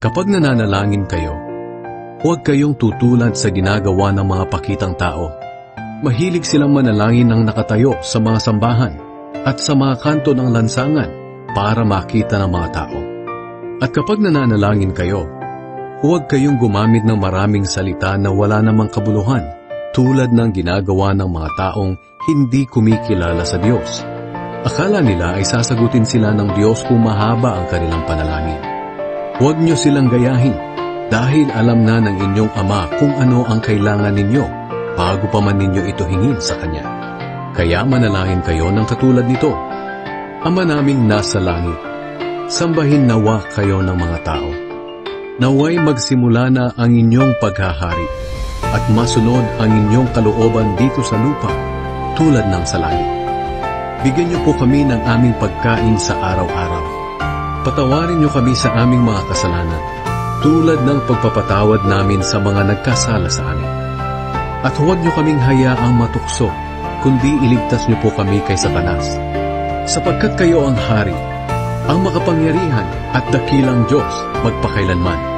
Kapag nananalangin kayo, huwag kayong tutulad sa ginagawa ng mga pakitang tao. Mahilig silang manalangin ng nakatayo sa mga sambahan at sa mga kanto ng lansangan para makita ng mga tao. At kapag nananalangin kayo, huwag kayong gumamit ng maraming salita na wala namang kabuluhan tulad ng ginagawa ng mga taong hindi kumikilala sa Diyos. Akala nila ay sasagutin sila ng Diyos kung mahaba ang kanilang panalangin. Huwag niyo silang gayahin dahil alam na ng inyong Ama kung ano ang kailangan ninyo bago pa man ninyo ito hingin sa Kanya. Kaya manalangin kayo ng katulad nito. Ama naming nasa langit, sambahin nawa kayo ng mga tao. Naway magsimula na ang inyong paghahari at masunod ang inyong kalooban dito sa lupa tulad ng sa langit. Bigyan niyo po kami ng aming pagkain sa araw-araw. Patawarin niyo kami sa aming mga kasalanan, tulad ng pagpapatawad namin sa mga nagkasala sa amin. At huwag niyo kaming hayaang matukso, kundi iligtas niyo po kami kay Satanas. Sapagkat kayo ang hari, ang makapangyarihan at dakilang Diyos magpakailanman.